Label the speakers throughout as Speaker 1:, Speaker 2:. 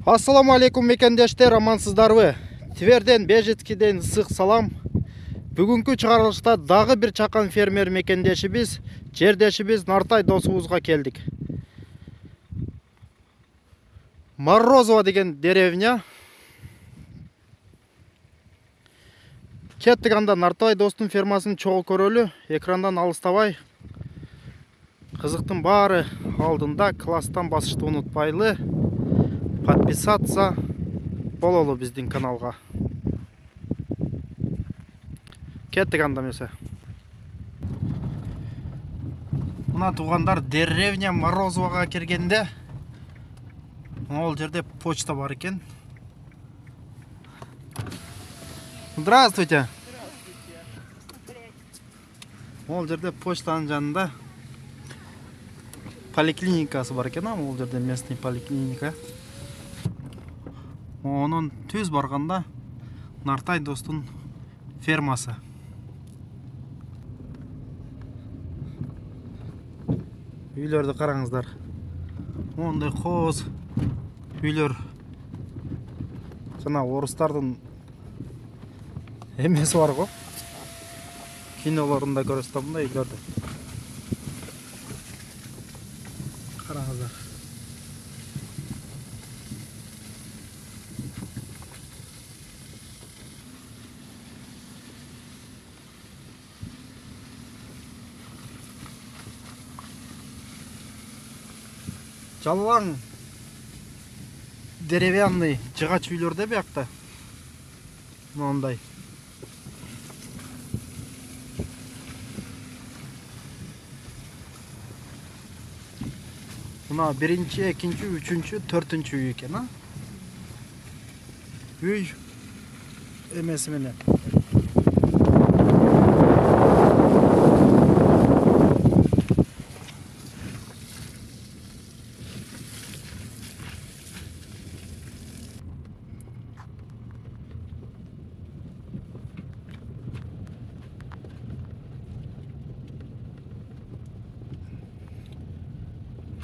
Speaker 1: Ассаламу алейкум мекендештер, амансыздарбы? Тверден Бежеткиден ысык салам. Бүгүнкү чыгарылышта дагы бир чакан фермер мекендешибиз, жердешибиз Нартай досубузга келдик. Морозово деген деревня. Кеттик анда Нартай достун фермасын чогуу көрөлү. Экрандан алыстабай. Кызыктын баары алдында, класстан басышты унутпайлы. Подписаться бололу биздин каналга. Кеттик анда месе. Мына туугандар, деревня Морозового киргенде ол жерде почта бар экен. Здравствуйте. Ол жерде почтанын жанында поликлиникасы бар экен, ол жерде местный поликлиника. Onun түз барганда Нартай достун фермасы. Үйлөрдү караңыздар. Мондай коз үйлөр. Жана орустардын эмеси бар го. Кинолорунда көрөсүз мындай үйлөрдү. Караңыздар. Жалаң деревянный жыгач үйлөрдө биякта. Мондай. Мына биринчи, экинчи, үчүнчү, төртүнчү үй экен, а? Үй эмеси менен.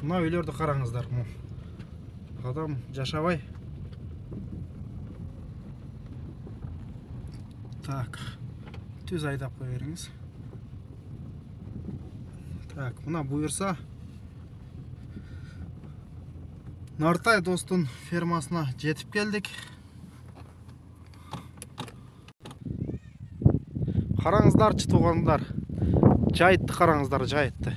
Speaker 1: Мына үйлөрдү караңыздар. Адам жашабай. Так, түз айдап кое бериңиз. Так, мына буюрса Нартай достун фермасына жетип келдик. Караңыздарчы туугандар. Жайытты караңыздар, жайытты.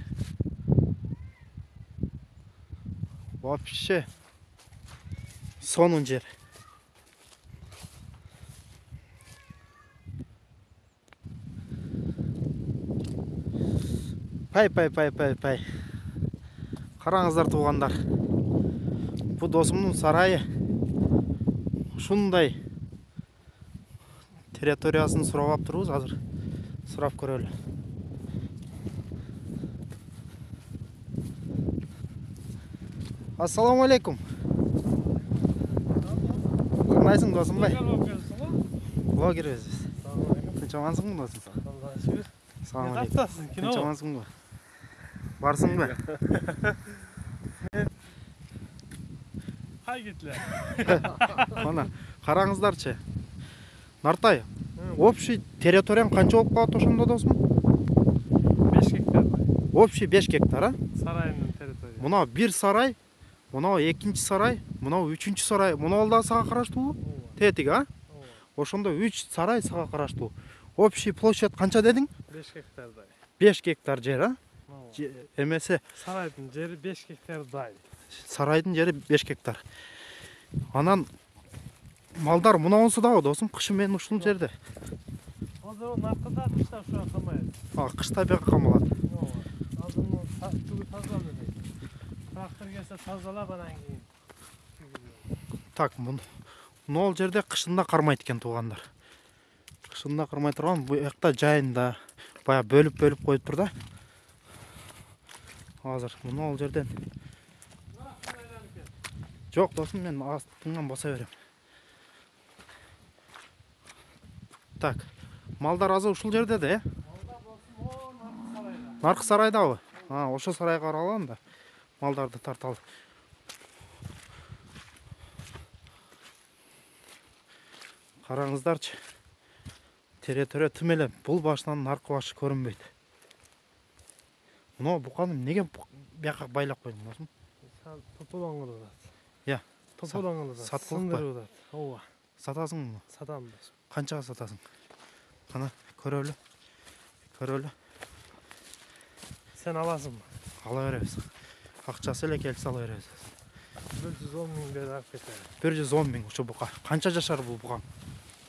Speaker 1: Вообще сонун жер. Пай. Караңыздар туугандар. Бу досумдун сарайы. Ушундай территориясын сурап турубуз, азыр сурап көрөлү. Ассаламу алейкум. Кандайсың досым бай? Блогербиз биз. Тынчамансыңбы досум? Салам алейкум. Тынчамансыңбы? Барсыңбы?
Speaker 2: Кай кетиле.
Speaker 1: Мына караңыздарчы. Нартай, общий территорияң канча болуп калат ошондо досум?
Speaker 2: 5 гектар.
Speaker 1: Общий 5 гектар, а?
Speaker 2: Сарайдын территориясы.
Speaker 1: Мына бир сарай, мына экинчи сарай, мына үчүнчү сарай, мына да сага караштуу? Тетиги, а? Ошондо 3 сарай сага караштуу. Общий площадь канча дедиң?
Speaker 2: 5 гектардай.
Speaker 1: 5 гектар жер, а? Эмесе
Speaker 2: Сарайдын жери 5 гектардай.
Speaker 1: сарайдын жери 5 гектар. Анан малдар мунаусу дагы досум, кышы менен ушул жерде.
Speaker 2: Азыр наркыда кышта ушуга камайт.
Speaker 1: Кышта бияка камалат.
Speaker 2: Азыр түгү тазалап элек. Трактор келсе тазалап анан кийин.
Speaker 1: Так, мына жерде кышында кармайт экен туугандар. Кышында кармай турган, бу жакта жайында бая бөлүп коюптур да. Азыр мына жерден. Жок досум, мен астыңан баса берем. Так, малдар азыр ушул жерде да, э?
Speaker 2: Малдар болсун, о, наркы сарайда.
Speaker 1: Наркы сарайдабы? Ошо сарайга каралган да. Малдарды тарталы. Қараңыздарчы. Тере тым эле бул башынан аркы башы көрүнбөйт. Мына буканы неге бияка байлап койдуң досум?
Speaker 2: Тополоң кылат.
Speaker 1: Я.
Speaker 2: Тополоң кылат.
Speaker 1: Саткылык ба?
Speaker 2: Ооба.
Speaker 1: Сатасыңбы?
Speaker 2: Сатам досум.
Speaker 1: Канчага сатасың? Кана көрөлү.
Speaker 2: Sen alasınmı?
Speaker 1: Ала беребиз. Акчасы эле келсе ала беребиз.
Speaker 2: 110 bin beri hak eder.
Speaker 1: 110 миң ушу бука. Канча жашар бул буган?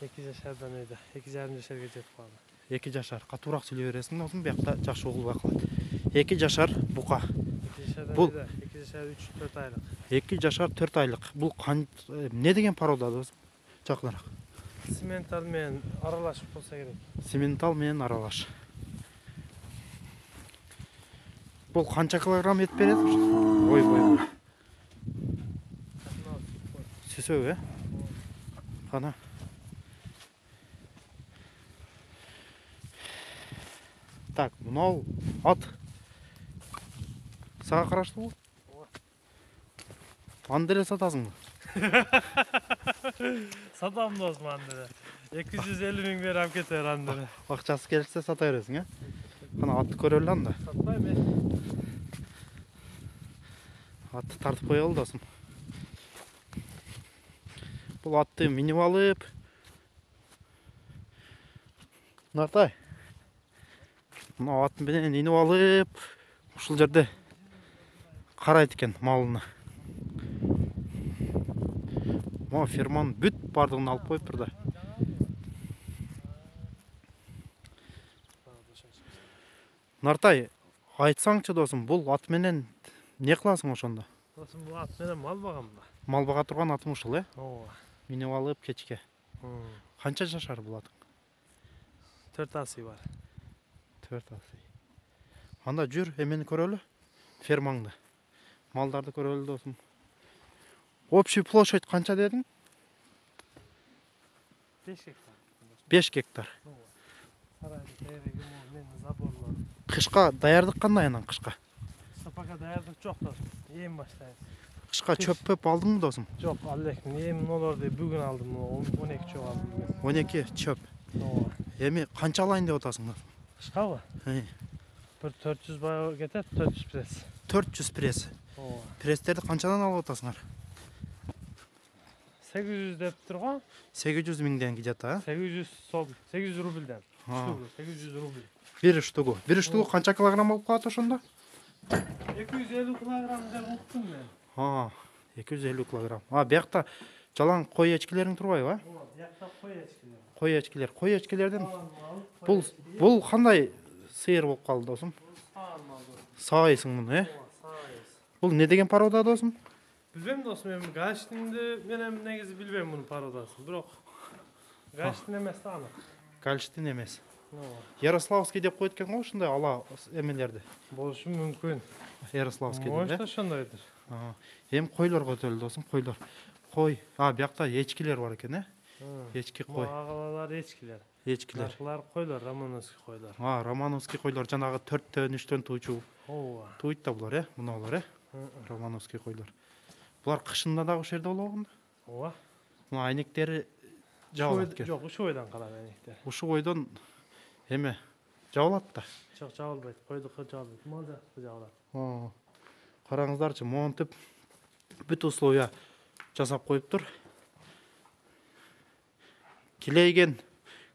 Speaker 2: 2 yaşardan öyle. 2,5 yaşar geçecek falan.
Speaker 1: 2 жашар. Катуураак сүйлөй бересиң досум, биякта жакшы угулбай калат. 2 жашар бука.
Speaker 2: 2 yaşardan
Speaker 1: Bul.
Speaker 2: öyle. 2 yaşar 3-4 aylık.
Speaker 1: 2 жашар 4 айлык. Бул эмне деген порода досум? Жакыныраак.
Speaker 2: Simental men aralaşıp olsa gerek.
Speaker 1: Симентал менен аралаш. Бул канча килограмм эт берет? Ой. Сүсөбү, Кана. Так, мынау ат. Сага караштыбы? Аны деле сатасыңбы?
Speaker 2: Satam da Osman dedi. 250 bin beri hak eder andırı.
Speaker 1: Акчасы келсе сата бересиң, э? Кана атты көрөлү анда.
Speaker 2: Satmayayım mı?
Speaker 1: Атты тартып коелу досум. Бул атты минип алып. Нартай. Мына ат менен инип алып, ушул жерде карайт экен малына. Мо ферман бүт бардыгын алып коюптур да. Нартай, айтсаңчы досум, бул ат менен не кыласың ошондо?
Speaker 2: Dostum bu at benim mal bağım da.
Speaker 1: Мал бага турган атың ушул, э?
Speaker 2: Ооба.
Speaker 1: Минип алып кечке. Канча жашар бул атың?
Speaker 2: 4 ası var.
Speaker 1: 4 асы. Анда жүр, эмени көрөлү? Фермаңды. Малдарды көрөлү досум. Общий площадь канча дедиң?
Speaker 2: 5 hektar.
Speaker 1: 5 гектар.
Speaker 2: Sarayda değerli men zaborlar.
Speaker 1: Кышка даярдык кандай анан кышка?
Speaker 2: Sapaka dayandık çok da. Yem başlayız.
Speaker 1: Кышка чөп алдыңбы досум?
Speaker 2: Çok Allah'ım yemin olur diye bugün aldım. 12 çok aldım.
Speaker 1: 12 чөп.
Speaker 2: Ооба.
Speaker 1: Эми канча алайын деп атасың досум?
Speaker 2: Kışka mı? Bir 400 bayağı getir 400 pres.
Speaker 1: 400 пресс.
Speaker 2: Ооба.
Speaker 1: Престерди канчадан алып атасыңар?
Speaker 2: 800 деп тұрған.
Speaker 1: 800 миңден кижат, а?
Speaker 2: 800 сол 800 рубльден.
Speaker 1: Ha.
Speaker 2: 800 рубль.
Speaker 1: Бир штугу. Бир штугу канча килограмм болуп калат ошондо?
Speaker 2: 250 kilogram деп уктум мен.
Speaker 1: 250 килограмм. Биякта жалаң кой эчкилериң турбайбы, а?
Speaker 2: Ооба, бияқта қой ешкілер.
Speaker 1: Кой эчкилер. Кой эчкилерден
Speaker 2: Бул
Speaker 1: бул кандай сыйыр болуп калды досум?
Speaker 2: саан малды.
Speaker 1: Саайсың муну, э?
Speaker 2: Ооба, саайыз.
Speaker 1: Бул не деген порода досум?
Speaker 2: Bilmem dostum, ben Gaştin'de benim negizi bilmem bunun parodasını. Bırak. Gaştin emesi anı.
Speaker 1: Гальштин эмес.
Speaker 2: Ооба.
Speaker 1: Ярославский деп коет экен го ушундай ала эмелерди.
Speaker 2: Болушу мүмкүн.
Speaker 1: Ярославский деп,
Speaker 2: Может
Speaker 1: э?
Speaker 2: ошондойдур.
Speaker 1: Эми койлорго өтөлү досум, койлор. Кой. Биякта эчкилер бар экен, э? Эчки кой.
Speaker 2: Агалалар эчкилер.
Speaker 1: Эчкилер.
Speaker 2: Наркылар койлор, Романовский койлор.
Speaker 1: Романовский койлор жанагы 4төн 3төн туучу.
Speaker 2: Ооба.
Speaker 1: Туйт да булар, э? Муналар, э? Романовский койлор. Булар кышында дагы ушул жерде болгон.
Speaker 2: Ооба.
Speaker 1: Мына айнектери жабылат экен.
Speaker 2: Жок, ушу ойдан калат айнектер.
Speaker 1: Ушу ойдон эме жабылат да.
Speaker 2: Жок, жабылбайт. Койдуку жабылбайт. Мал жакты жабылат.
Speaker 1: Караңыздарчы, монтип бүт условия жасап коюптур. Килейген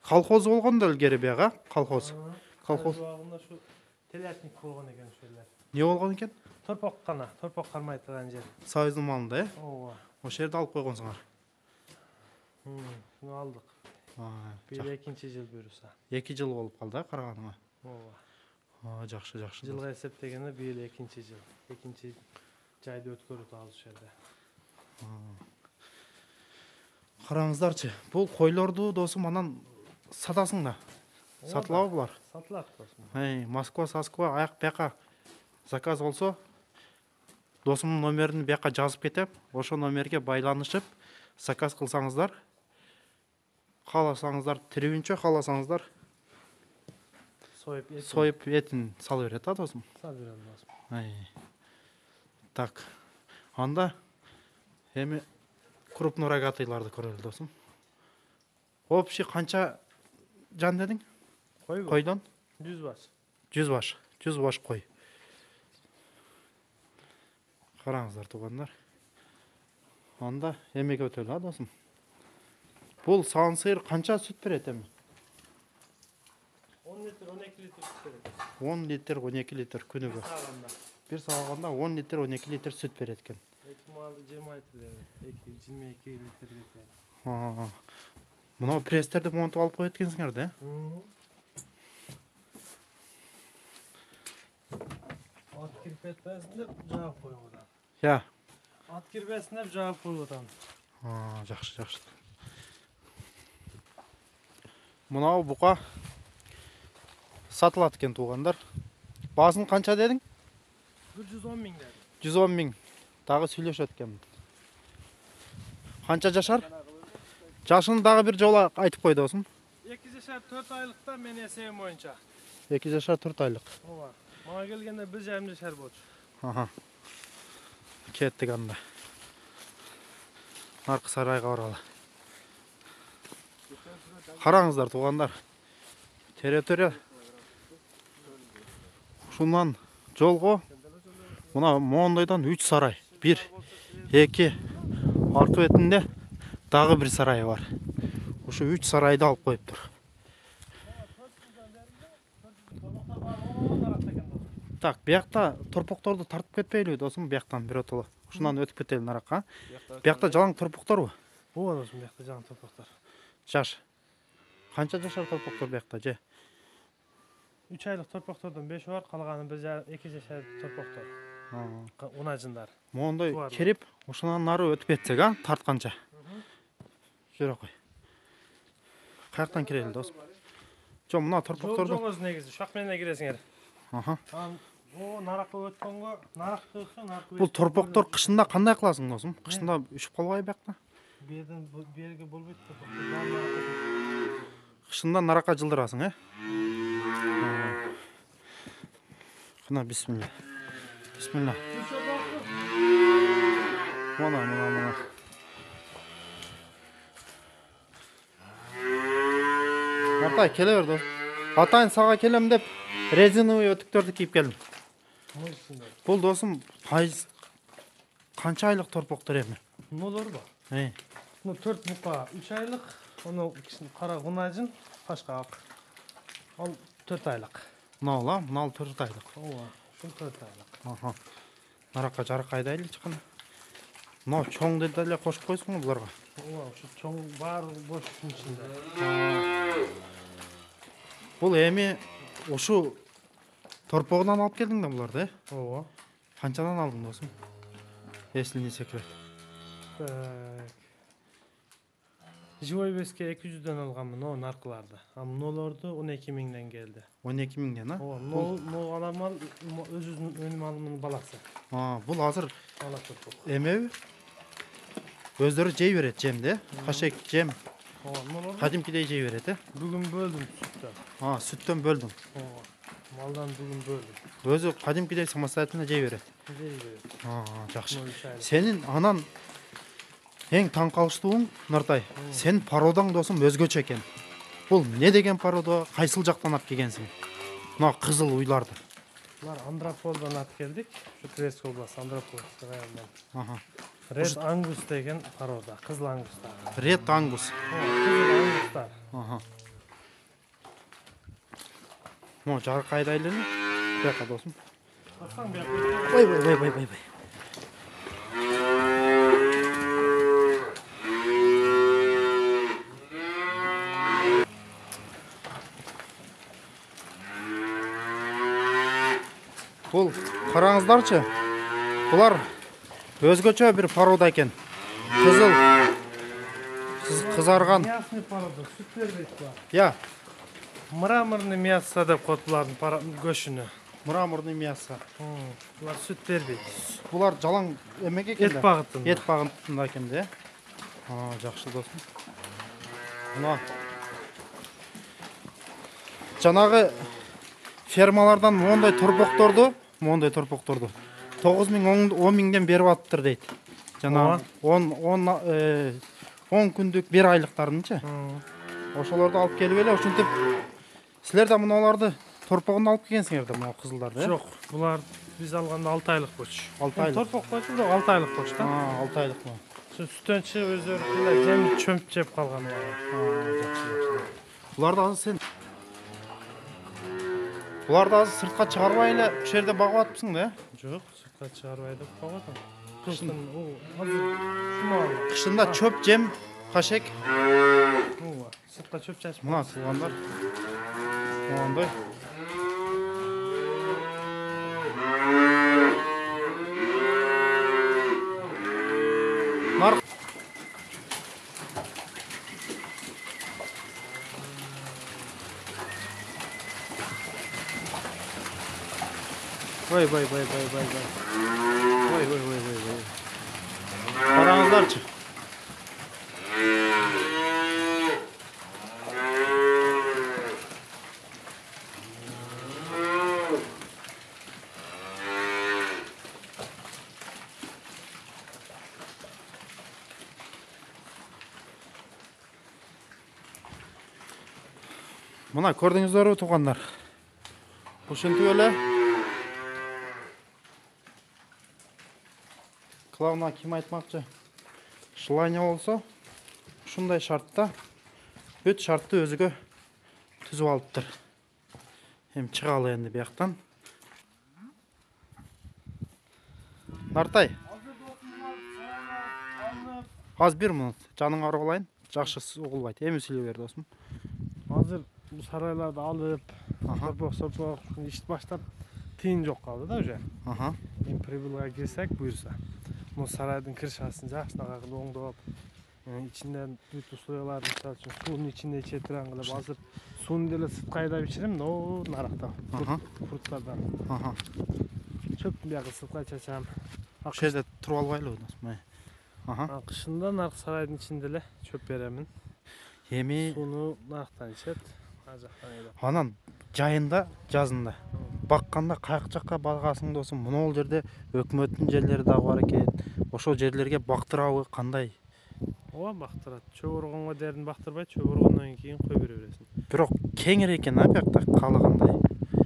Speaker 1: колхоз болгон да илгери бияга, колхоз. Колхоз.
Speaker 2: Убагында шу телятник болгон экен ошолер.
Speaker 1: Не болгон экен?
Speaker 2: Торпок кана, торпок кармай турган жер.
Speaker 1: Союздун малында, э?
Speaker 2: Ооба.
Speaker 1: Ошол жерде алып койгонсуңар.
Speaker 2: Шуну алдык.
Speaker 1: Жак.
Speaker 2: Бир экинчи жыл буюрса.
Speaker 1: 2 жыл болуп калды, караганыңа.
Speaker 2: Ооба.
Speaker 1: Жакшы.
Speaker 2: Жылга эсептегенде бир экинчи жыл. Экинчи жайды өткөрүп алды ошол жерде.
Speaker 1: Караңыздарчы, бул койлорду досум анан сатасың да. Сатылабы булар?
Speaker 2: Сатылат досум.
Speaker 1: Москва, Сасква, аяк бияка заказ болсо, досумдун номерин бияка жазып кетем. Ошол номерге байланышып, заказ кылсаңыздар, кааласаңыздар тирүүнчө, кааласаңыздар союп этин салып берет, досум.
Speaker 2: Салып берем досум.
Speaker 1: Так. Анда эми крупнорогатыйларды көрөлү досум. Общий қанша жан дедің?
Speaker 2: Қой bu.
Speaker 1: Қойдан?
Speaker 2: 100 baş.
Speaker 1: 100 баш. 100 баш қой. Қараңыздар туғандар. Анда емек өтел, а досым? Бұл сауын сиыр қанша сүт береді еме?
Speaker 2: 10 litre 12 litre süt verir.
Speaker 1: 10 литр 12 литр күніге.
Speaker 2: Sağlamda.
Speaker 1: Bir сауғанда 10 литр 12 литр сүт береді екен.
Speaker 2: Ekmalı 20 litre. 22 litre getir.
Speaker 1: Мынау престерді монтып алып қойып еткенсіңдер де?
Speaker 2: At kirpetmesinde cevap koyuyor oradan.
Speaker 1: Ya.
Speaker 2: At kirpesinde cevap koyuyor oradan.
Speaker 1: Жақсы, жақсы. Мынау бұқа сатылады екен туғандар. Басын қанша дедің?
Speaker 2: 110 bin dedi.
Speaker 1: 110 мың. Дағы сөйлесіп өткен. Қанша жашар? Жашын дағы бір жола айтып қой досым.
Speaker 2: 2 yaşar 4 aylıkta ben eseyim oyunca.
Speaker 1: 2 жашар 4 айлық.
Speaker 2: O var. Bana gelgende 1,5 yaşar boç.
Speaker 1: Кеттік анда. Нарқы сарайға оралы. Қараңыздар туғандар. Тере-тере. Шунан жолғы. Мына мондайдан 3 сарай. 1, 2, арты бетінде дағы бір сарай бар. Ошы 3 сарайды алып қойып тұр. Так, бияқта торпоқторды тартып кетпейлі досым, бияқтан бір отылы. Шунан өтіп кетейлі нараққа. Бияқта жалаң торпоқтор ба?
Speaker 2: O var olsun bekle can topraklar.
Speaker 1: Жаш. Қанша жашар торпоқтор бияқта же?
Speaker 2: 3 aylık topraklardan 5 var, kalganı 2 yaşar topraklar. Unacınlar.
Speaker 1: Мондай
Speaker 2: Туар.
Speaker 1: кереп, ошынан нары өтіп кетсек, а? Тартқанша. Жүре қой. Қаяқтан кірелі досым? Жо, мына торпоқторды.
Speaker 2: Жол өзі негізі, шақменіне кіресіңер. O narakı ötkönge, narakı ötse, narakı
Speaker 1: Бұл торпоқтор қышында қандай қыласың досым? Қышында үшіп қалғай бияқта?
Speaker 2: Берге болбейді.
Speaker 1: Қышында нараққа жылдырасың, е? Қына, бисмилля. Бисмилля. Мына. Нартай, келе бер досым. Атайын саға келем деп, резиновый өтіктерді киіп келдім. Бұл досым, қанша айлық торпоқтар еме?
Speaker 2: Ne olur bu? 4 buka 3 aylık, onu kara gunacın, başka ak. Al 4 aylık.
Speaker 1: Мынау ла, мынау 4 айлық.
Speaker 2: Ова, şu 4 aylık.
Speaker 1: Нараққа жарық айдайлы шыққан. Мынау чоң деді әлі қошып қойсың ғой бұларға.
Speaker 2: Ова, şu çoğun var boş içinde.
Speaker 1: Бұл әме ошу торпоғынан алып келдің да бұларды, е?
Speaker 2: Ова.
Speaker 1: Қаншадан алдың досым? Если не секрет.
Speaker 2: Живой беске 200'den alğanmın o narkılarda. Ama nolardı 12 mindən geldi.
Speaker 1: 12 мыңнан, а?
Speaker 2: Ова, no alamal özünün önüm alımının balası.
Speaker 1: Бұл азыр
Speaker 2: Ala turpuk.
Speaker 1: әме өздері жей береді жемді, қашек жем,
Speaker 2: Ова, nolardı.
Speaker 1: қадимкідей жей береді, е?
Speaker 2: Bugün böldüm sütten.
Speaker 1: Сүттен бөлдің.
Speaker 2: Ова. Maldan bugün böldüm.
Speaker 1: Өзі қадимкідей самостоятельно жей береді. Жақсы.
Speaker 2: 3 aylık.
Speaker 1: Сенің анан ең таңқалыштуың, Нартай, сенің пародаң досым өзгөчө екен. Бұл не деген парода, қайсыл жақтан алып келгенсің? Мына қызыл уйларды.
Speaker 2: Bunlar Andropol'dan at geldik. Şu Kresk oblası Andropol rayonundan.
Speaker 1: Аха.
Speaker 2: Red Angus degen paroda. Kızıl Anguslar.
Speaker 1: Ред ангус.
Speaker 2: Kızıl Anguslar.
Speaker 1: Аха. Мына жарық айдайлы не? Бияқа досым.
Speaker 2: Baksan bir yapayım.
Speaker 1: Ой. Бұл қараңыздаршы. Бұлар өзгөчө bir порода екен. Қызыл, қызарған.
Speaker 2: Мясный paroda. Süt verdik var.
Speaker 1: Я,
Speaker 2: Mramorный мясо деп қойыпылардың göшүнü.
Speaker 1: мраморный мясо.
Speaker 2: Бұлар süt verdik.
Speaker 1: Бұлар жалаң емек екен.
Speaker 2: Et бағытында.
Speaker 1: Ет бағытында екен де. Жақсы досым. Мына жаңағы фермалардан мондай торпоқторды 9 мың 10 мыңден беріп атыптыр дейді. Жаңағы 10 күндік 1 айлықтарыншы. Ошолорду алып келип эле, ошентип силер да муналарды торпогунда алып келгенсиңер да, мына кызылдарды,
Speaker 2: Жок, булар биз алганда 6 айлык боч.
Speaker 1: 6 айлык.
Speaker 2: Торпок боч, бирок 6 айлык боч да.
Speaker 1: 6 айлык мı?
Speaker 2: Şu sütten çıkıp özleri cem çömp jep kalgan var.
Speaker 1: Буларды азыр сен Буларды азыр сыртка чыгарбай эле ушул жерде багып атыпсың да?
Speaker 2: Жок, сыртка чыгарбай деп багатам. Кышын о азыр шуну ал.
Speaker 1: Кышында чөп, жем, кашек.
Speaker 2: Ооба, сыртка чөп чачып.
Speaker 1: Мына туугандар. Мындай. Нарк. Vay vay vay vay vay vay. Vay vay vay vay vay. Qarаңыздарчы. Мына көрдүңүздөрбү туугандар? Ушинтип эле Главное ким айтмакчы? Шлайня болсо, ушундай шартта бүт шартты өзүгө түзүп алыптыр. Эми чыгалы энди бияктан. Нартай. Az bir minut. Canın арбалайын. Жакшы угулбайт. Эми сүйлөй бер досум.
Speaker 2: Азыр bu saraylarda alıp, sopok iş başlap tiyin жок kaldı da уже.
Speaker 1: Aha.
Speaker 2: Endi прибылга кирсек буюрса. Bu sarayдын крышасын жакшынакай кылып оңдоп, içinden бүт условияларды мисалы үчүн суунун ичинде иче турган кылып, азыр сууну деле сыртка айдап ичирем, но наракта. Фруттардан.
Speaker 1: Aha.
Speaker 2: Чөптүн биягы сыртка чачам.
Speaker 1: Ошол жерде туруп албайлыбы досум? Aha.
Speaker 2: Кышында нарк сарайдын ичинде эле чөп беремин.
Speaker 1: Эми
Speaker 2: Сууну нарктан ичет. Ар жактан айдап.
Speaker 1: анан жайында, жазында бакканда каяк жакка багасың досум? Мына жерде өкмөттүн жерлери дагы бар экен. Ошол жерлерге бактырабы кандай?
Speaker 2: Ооба бактырат. Чөп оргонго дерин бактырбай, чөп оргондон кийин кой бере бересиң.
Speaker 1: Бирок кеңири экен а биякта каалагандай.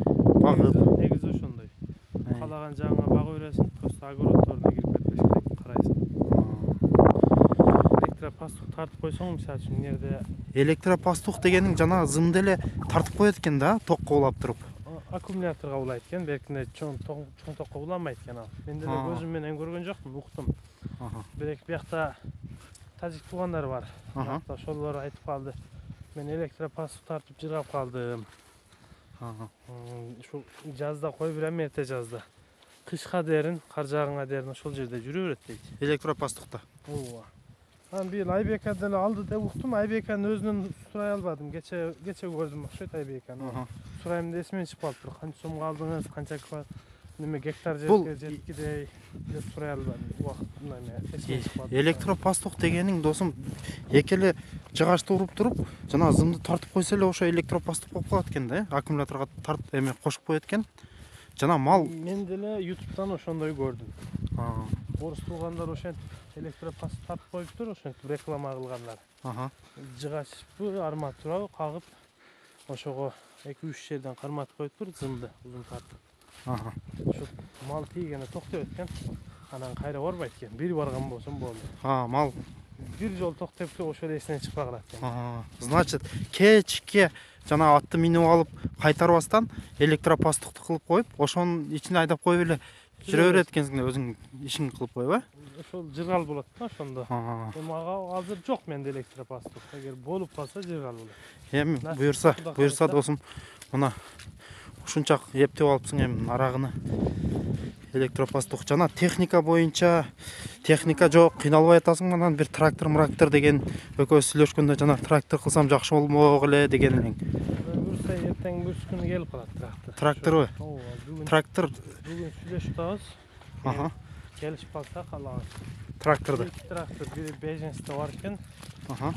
Speaker 1: Багып.
Speaker 2: Негизи ошондой. Каалаган жагыңа багып бересиң, просто огороддоруна кирип кетпеш керек, карайсың. Электропастук тартып койсоң, мисалы үчүн мына жерде
Speaker 1: Электропастук дегениң жана зымды эле тартып коет экен да, токко улап туруп.
Speaker 2: аккумуляторго улайт экен, беркинде чоң токко уламайт экен ал. Мен деле көзүм менен көргөн жокмун, уктум. Бирок биякта тажик туугандар бар. Ошолор айтып калды. Мен электропастук тартып жыргап калдым. Ушул жазда кой берем, эрте жазда. Кышка дерин, кар жаагыңа дерин ошол жерде жүрө берет дейт.
Speaker 1: Электропастукта.
Speaker 2: Ооба. Анан бир Айбека деле алды деп уктум. Айбеканы өзүнөн сурай албадым. Кече көрдүм окшойт Айбеканы. Сурайм десимен чыгып калыптыр. Канча сомго алдыңыз, канча неме гектар жерге жеткидей деп сурай албадым. Убакытында эсиме чыгып калды.
Speaker 1: Электропастук дегениң досум эки эле жыгачты уруп туруп, жана зымды тартып койсо эле ошо электропастук болуп калат экен да, аккумуляторго тартып эме кошуп коет экен. Жана мал
Speaker 2: Мен деле YouTube'дан ошондой көрдүм. Орус туугандар ошентип электропастук тартып коюптур, ошентип реклама кылгандар. Жыгачпы, арматурабы кагып, ошого 2-3 жерден карматып коюптур, зымды узун тартып. Ошо мал тийгенде токтоп экен. Анан кайра барбайт экен. Бир барган болсом болду.
Speaker 1: мал
Speaker 2: Бир жол токтоп ошол эсинен чыкпай калат экен.
Speaker 1: Значит, кечке жана атты минип алып кайтарбастан электропастукту кылып коюп, ошонун ичине айдап коюп эле жүрө берет экенсиң да, өзүң ишиңди кылып коюп,
Speaker 2: Ошол жыргал болот да ошондо. Эми ага азыр жок менде электропастук. Эгер болуп калса жыргал болот.
Speaker 1: Эми буюрса досум, мына ушунчак эптеп алыпсың эми арагыны. Электропастук жана техника боюнча техника жок, кыйналбай атасың. Анан бир трактор деген экөөбүз сүйлөшкөндө жана трактор кылсам жакшы болмок эле деген элең.
Speaker 2: Буюрса эртең бүс күнү келип калат трактор.
Speaker 1: Тракторбу?
Speaker 2: Ооба,
Speaker 1: Трактор
Speaker 2: бүгүн сүйлөшүп атабыз. Келишип калса калаган.
Speaker 1: тракторду.
Speaker 2: Трактор бири Беженсте бар экен.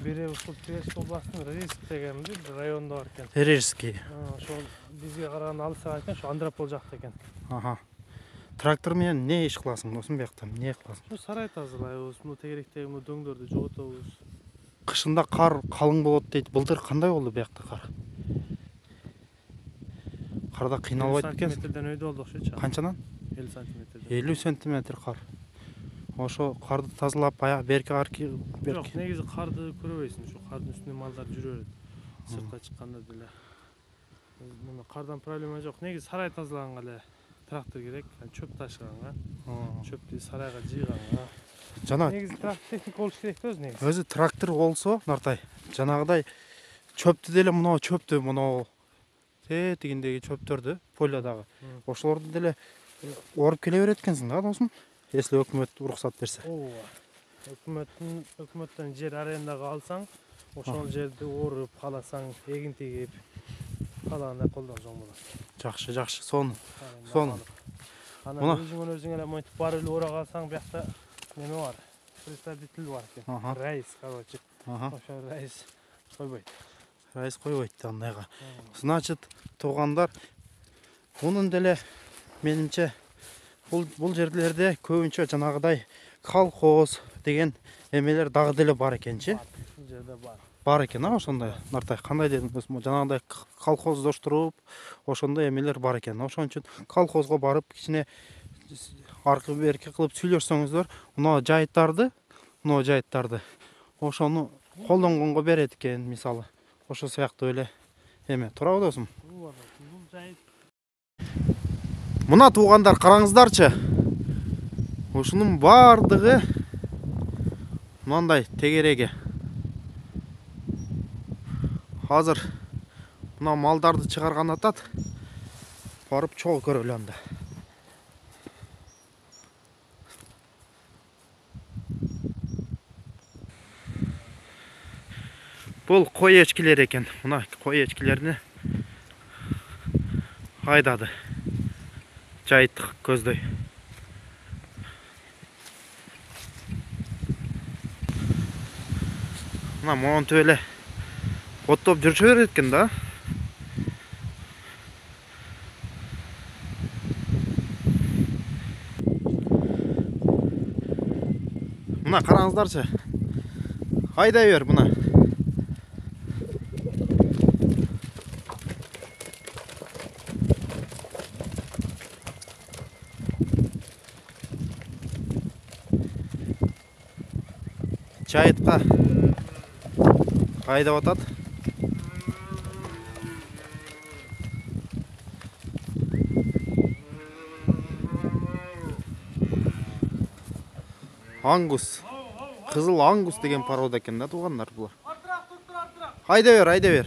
Speaker 2: Бири ушул Тверь областынын Рижск деген бир районунда бар экен.
Speaker 1: Рижский.
Speaker 2: Ошол бизге караганда алысыраак экен, ошо Андрополь жакта экен.
Speaker 1: Трактор менен не иш кыласың досум биякта? Эмне кыласың?
Speaker 2: Сарай тазалайбыз, мына тегеректеги дөңдөрдү жоготобуз.
Speaker 1: Кышында кар калың болот дейт. Былтыр кандай болду биякта кар? Карда кыйналбайт экенсиң.
Speaker 2: Сантиметрден өйдө болду окшойт.
Speaker 1: Канчадан?
Speaker 2: 50 сантиметрден.
Speaker 1: 50 сантиметр кар. Ошо карды тазалап аяк берки арки
Speaker 2: Жок, негизи карды көрөбөйсүң. Ушу кардын үстүнөн малдар жүрө берет. Сыртка чыкканда деле. Мына кардан проблема жок. Негизи сарай тазалаганга эле трактор керек. Чөп ташыганга, чөптү сарайга жыйганга.
Speaker 1: Жана
Speaker 2: Негизи трактор техника болуш керек да өзү негизи.
Speaker 1: өзү трактор болсо, Нартай, жанагыдай чөптү деле мына чөптү мына тегиндеги чөптөрдү, полядагы. Ошолорду деле оруп келе берет экенсиң да, досум. Если өкмөт уруксат берсе.
Speaker 2: Ооба. Өкмөттөн жер арендага алсаң, ошол жерди оруп, кааласаң, эгин тегип, каалагандай колдонсоң болот.
Speaker 1: Жакшы, жакшы. Сону.
Speaker 2: Ана өзүң эле монтип бар эле ора калсаң, биякта неме бар? Представитель бар экен. Раис, короче. Ошо раис койбойт.
Speaker 1: Раис койбойт андайга. Значит, туугандар, мунун деле менимче бул жерлерде көбүнчө жанагыдай колхоз деген эмелер дагы деле бар экенчи.
Speaker 2: Бул жерде бар.
Speaker 1: Бар экен, ошондой. Нартай, кандай дедиңиз? Жанагыдай колхоздоштуруп, ошондой эмелер бар экен. Ошон үчүн колхозго барып, кичине аркы берки кылып сүйлөшсөңүздөр, мына жайыттарды ошону колдонгонго берет экен, мисалы. Ошо сыяктуу эле эме. Туурабы досум?
Speaker 2: Бул жайыт.
Speaker 1: Мына туугандар, караңыздарчы. Ушунун бардыгы мындай тегереги. Азыр мына малдарды чыгарган атат. Барып чогуу көрөлү анда. Бул кой эчкилер экен. Мына кой эчкилерини айдады. Жайыт көздөй. Мына монтип эле оттоп жүрүшө берет экен да. Мына караңыздарчы. Айдай бер мына. Жайытка айдап атат. Ангус. Кызыл ангус деген порода экен да, туугандар булар. Айда бер.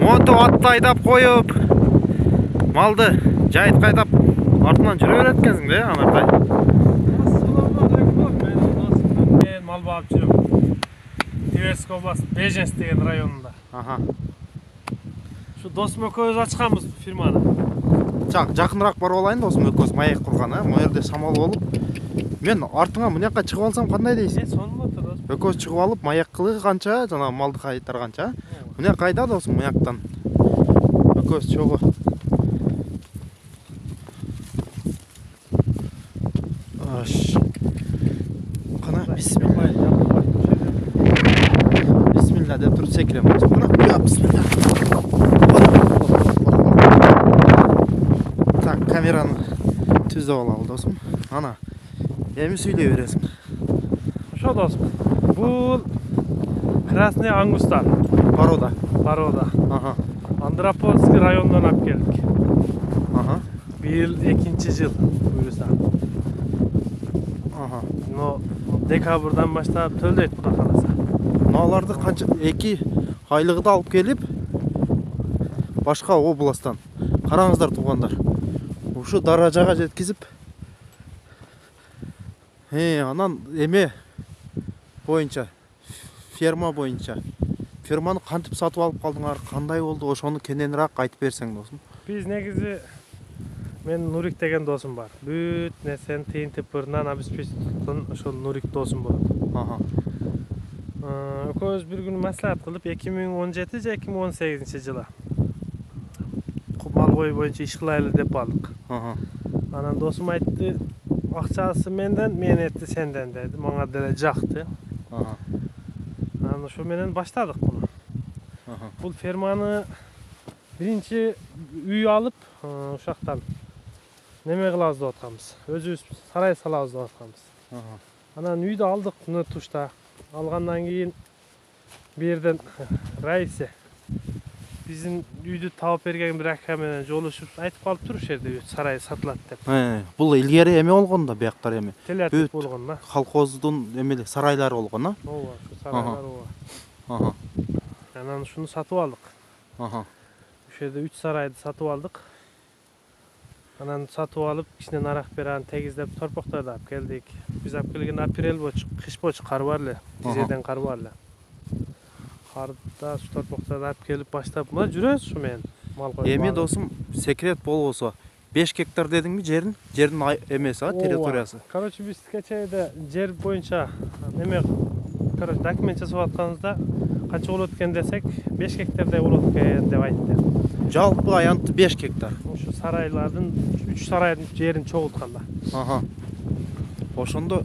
Speaker 1: Мото атты айдап коюп, малды жайыт кайдап артынан жүрө берет экенсиң да, Анартай.
Speaker 2: Мен мал багып жүрөм. Тверской областы Беженск деген районунда. Şu досум экөөбүз ачканбыз фирманы.
Speaker 1: Жакыныраак барып алайын досум, экөөбүз маек курган, Могу жерде шамал болуп. Мен артыңа мына жака чыгып алсам кандай дейсиң?
Speaker 2: Сонун отур досум.
Speaker 1: Экөөбүз чыгып алып, маек кылганча, жана малды кайтарганча. Мына кайда досум, мына жактан. Экөөбүз чогуу. Кана бисмилла. Бисмилла деп туруп секирем. Кана бисмилла. Так, камераны түзөп алалы досум. Ана, эми сүйлөй бересиң.
Speaker 2: Ошо досум. Бул красный ангустар.
Speaker 1: Порода.
Speaker 2: Андропольский районунан алып келдик. Быйыл 2-жыл буюрса. Но декабрдан баштап төлөйт Кудай кааласа.
Speaker 1: Аларды канча 2 айлыгыда алып келип, башка областтан. Караңыздар туугандар. Ушу даражага жеткизип, анан эме боюнча, ферма боюнча. Ферманы кантип сатып алып калдыңар, кандай болду, ошону кененирээк айтып берсең досум.
Speaker 2: Биз негизи Мен Нурик деген досум бар. Бүт нерсени тыйынтып бырынан обеспечить туткан ошол Нурик досум болот. Экөөбүз бир күнү маслихат кылып 2017 же 2018 жылы мал кою боюнча иш кылайлы деп алдык. Анан досум айтты, акчасы менден, мен этти сенден деди. Мага деле жакты. Анан ошо менен баштадык буну. Бул ферманы биринчи үй алып, ошактан неме кылабыз деп атканбыз. Өзүбүз сарай салабыз деп атканбыз. Анан үйдү алдык мына тушта. Алгандан кийин бу жерден Раисе биздин үйдү таап берген бир ака менен жолугушуп айтып калыптыр ушул жерде сарай сатылат деп.
Speaker 1: Бул илгери эме болгон да, бияктар эми.
Speaker 2: Телятып болгон да.
Speaker 1: Колхоздун эмели сарайлары болгон, а?
Speaker 2: Ооба, ушу сарайлар ооба. Анан ушуну сатып алдык. Ушул жерде 3 сарайды сатып алдык. Анан сатып алып, кичине нарак беран тегиздеп торпокторду алып келдик. Биз алып келген апрель болчу, кыш болчу, кар бар эле. Тизеден кар бар эле. Карда ушу торпокторду алып келип баштап, мына жүрөбүз ушу менен мал коюп.
Speaker 1: Эми досум, секрет болбосо 5 гектар дедиңби жерин? Жердин эмеси, территориясы.
Speaker 2: Короче, биз кечээде жер боюнча неме, короче, документ жасап атканыбызда канча болот экен десек, 5 гектардай болот экен деп айтты.
Speaker 1: Жалпы аянты 5 гектар.
Speaker 2: Ушу сарайлардын 3 сарайдын жерин чогултканда.
Speaker 1: Ошондо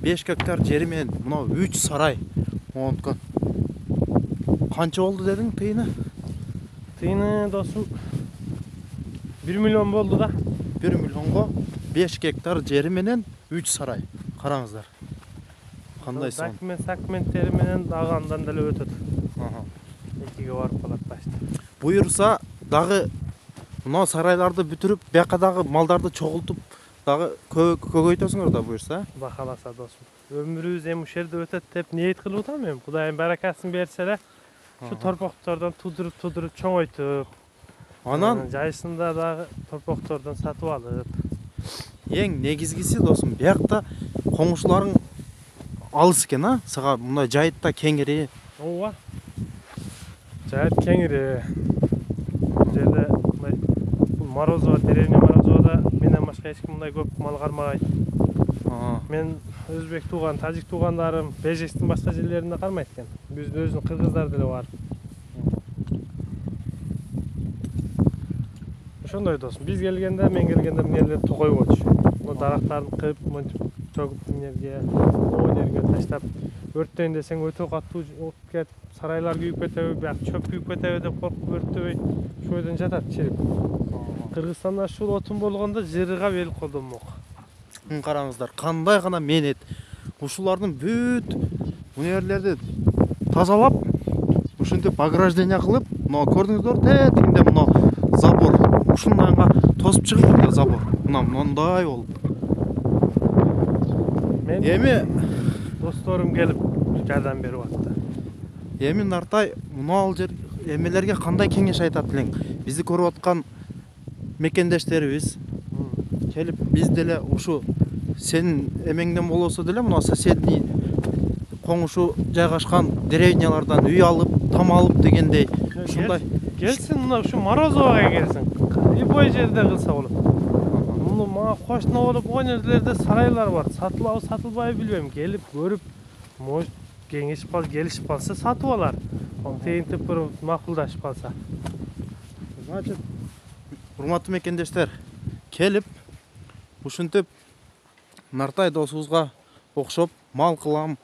Speaker 1: 5 гектар жери менен мына 3 сарай монткон. Канча болду дедиң тыйыны?
Speaker 2: Тыйыны досум 1 миллион болду да.
Speaker 1: 1 миллионго 5 гектар жери менен 3 сарай. Караңыздар. Кандай сон?
Speaker 2: Документтери менен дагы андан деле өтөт. Экиге барып калат башта.
Speaker 1: Буйрса дагы мына сарайларды бүтүрүп, бияка дагы малдарды чогултуп, дагы көбөйтөсүңөр да буйрса.
Speaker 2: Кудай кааласа досум. Өмүрүбүз эми ушул жерде өтөт деп ниет кылып атам мен. Кудайым баракасын берсе эле, ушу торпоктордон тудуруп чоңойтуп,
Speaker 1: анан
Speaker 2: жайшында дагы торпоктордон сатып алып.
Speaker 1: Эң негизгиси досум, биякта коңшуларың алыс экен, а? Сага мындай жайытта кеңири.
Speaker 2: Ооба. Жайыт кеңири. Бул жерде бул Морозово, деревня Морозовода менен башка эч ким мындай көп мал кармагайт. Мен өзбек тууган, тажик туугандарым Бежестин башка жерлеринде кармайт экен. Биздин өзүнүн кыргыздар деле бар. Ошондой досум. Биз келгенде, мен келгенде эмнелер тогой болчу. Бул дарактарын кып, монтип чогуп эмнеге, о жерге таштап, өрттөйүн десең өтө катуу болуп кетет. Сарайлар күйүп кетеби, бияк чөп күйүп кетеби деп коркуп өрттөбөй, ошол жерден жатат чирип. Кыргызстанда ушул отун болгондо жырыга бел колдонмок.
Speaker 1: Караңыздар, кандай гана менет. Ушулардын бүт өнерлерди тазалап, ушинтип ограждение кылып, мына көрдүңүздөр, тетигинде мына забор. Ушундайга тосуп чыгып да забор. Мындай болуп. Эми
Speaker 2: досторум келип жардам берип атты.
Speaker 1: Эми Нартай, мына жер эмелерге кандай кеңеш айтат элең? Бизди көрүп аткан мекендештерибиз келип, биз деле ушу сенин эмеңден болосо деле мына соседний коңшу жайгашкан деревнялардан үй алып, там алып дегендей ушундай.
Speaker 2: Келсин, мына ушу Морозового келсин. Любой жерде кылса болот. Муну мага кошуна болуп койгон жерлерде сарайлар бар. Сатылабы, сатылбайбы билбейм. Келип көрүп, может кеңешип калып, келишип калса сатып алар. Тыйынтып бир макулдашып калса.
Speaker 1: Значит, урматтуу мекендештер, келип ушинтип Нартай досубузга окшоп мал кылам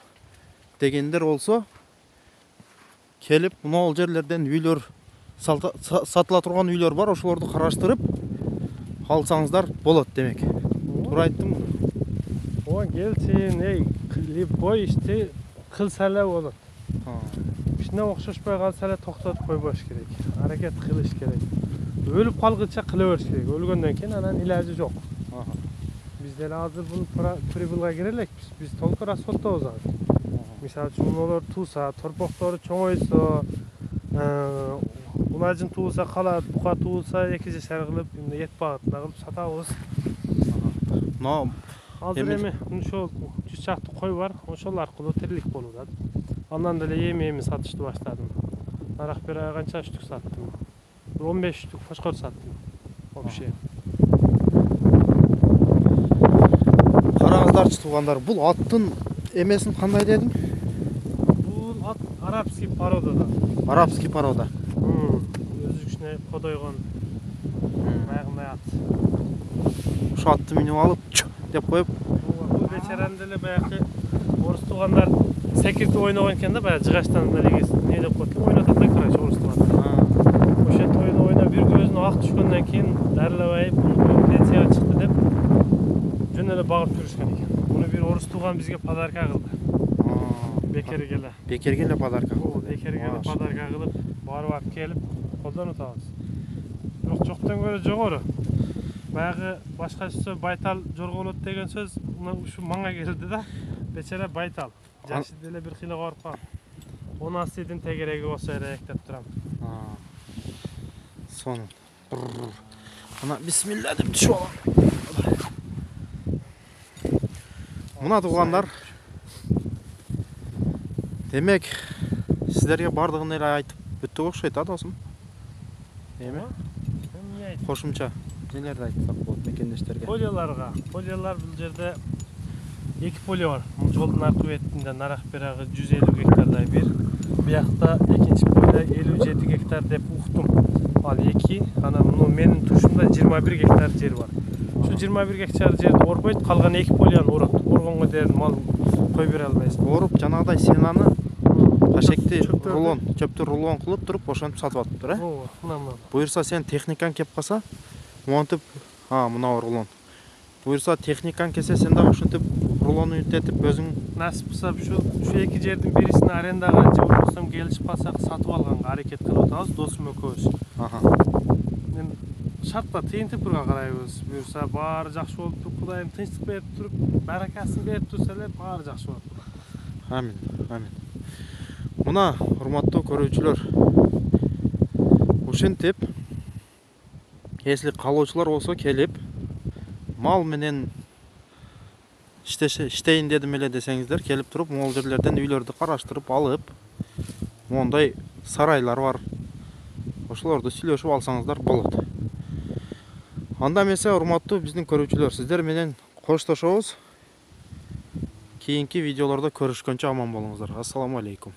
Speaker 1: дегендер болсо, келип мына жерлерден үйлөр сатыла турган үйлөр бар, ошолорду караштырып алсаңыздар болот демек. Туура айттымбы?
Speaker 2: Ооба, келсин, любой ишти кылса эле болот. Кичине окшошпой калса эле токтотуп койбош керек. Аракет кылыш керек. Өлүп калгыча кыла бериш керек. Өлгөндөн кийин анан илажы жок. Биз деле азыр бул прибылга кире элекпиз. Биз толук расходтобуз азыр. Мисалы үчүн мунулар тууса, торпоктору чоңойсо, улажын тууса калат, бука тууса 2 жашар кылып, эт багытына кылып сатабыз. Азыр эми ошол 100 чакты кой бар, ошол аркылуу тирилик болуп атат. Андан деле эми сатышты баштадым. Нарак бир ай канча штук саттым? 15 штук кошкор саттым. Вообще.
Speaker 1: барчы туугандар, бул аттын эмесин кандай дедиң?
Speaker 2: Бул ат арабский породадан.
Speaker 1: Арабский порода.
Speaker 2: Өзүкүнө кодойгон баягындай ат.
Speaker 1: Ошо атты минип алып, деп коюп.
Speaker 2: Бул бечараны деле баягы орус туугандар секиртип ойногон экен да, баягы жыгачтан эле не деп коет, ойнотот да, короче, орус туугандар. Ошентип ойноп бир көзүнө ак түшкөндөн кийин дарылабай буну пенсияга чыкты деп жөн эле багып жүрүшкөн экен. Муну бир орус тууган бизге подарка кылды. Бекерге эле.
Speaker 1: Бекерге эле подарка.
Speaker 2: Бекерге эле подарка кылып, барып алып келип колдонуп атабыз. Бирок жоктон көрө жогору. Баягы башкача байтал жорго болот деген сөз ушу маңга келди да. Бечара байтал. Жашы деле бир кыйла барып калган. 10 асыйдын тегереги болсо керек деп турам.
Speaker 1: Сонун. Мына бисмилла деп түшүп алам. Мына туугандар, демек сиздерге бардыгын эле айтып бүттүк окшойт, досум. Эми?
Speaker 2: Эмне айтып?
Speaker 1: Кошумча нелерди айтсак болот мекендештерге?
Speaker 2: Полиоларга. Полиолар бул жерде 2 поле бар. Жолдун аркы бетинде нарак берагы 150 гектардай бир. Биякта экинчи поле 57 гектар деп уктум. Ал 2, ана муну менин тушумда 21 гектар жер бар. Şu 21 гектар жерди орбойт, калган 2 полеяны орот. Оргонго ден мал кой бере албайсың.
Speaker 1: Оруп жанагыдай сенаны кашекти рулон, чөптү рулон кылып туруп ошентип сатып атыптыр, э?
Speaker 2: Ооба, мына.
Speaker 1: Буюрса сен техникаң кеп калса, монтип, мына рулон. Буюрса техникаң келсе, сен дагы ошентип рулону үтетип өзүң
Speaker 2: Насип болсо şu 2 жердин бирисин арендага же болбосо келишип калсак сатып алганга аракет кылып атабыз, досум экөөбүз. Мен шартта тыйынтыпырга карайбыз. Буюрса баары жакшы болуп туруп, Кудайым тынчтык берип туруп, баракасын берип турса эле баары жакшы болот.
Speaker 1: Амин, амин. Мына урматтуу көрүүчүлөр, ушинтип эсли калоочулар болсо келип мал менен иштейин дедим эле десеңиздер, келип туруп могул жерлерден үйлөрдү караштырып алып, мондай сарайлар бар. Ошолорду сүйлөшүп алсаңыздар болот. Анда эмесе, урматтуу биздин көрүүчүлөр, сиздер менен коштошобуз. Кийинки видеолордо көрүшкөнчө аман болуңуздар. Ассаламу алейкум.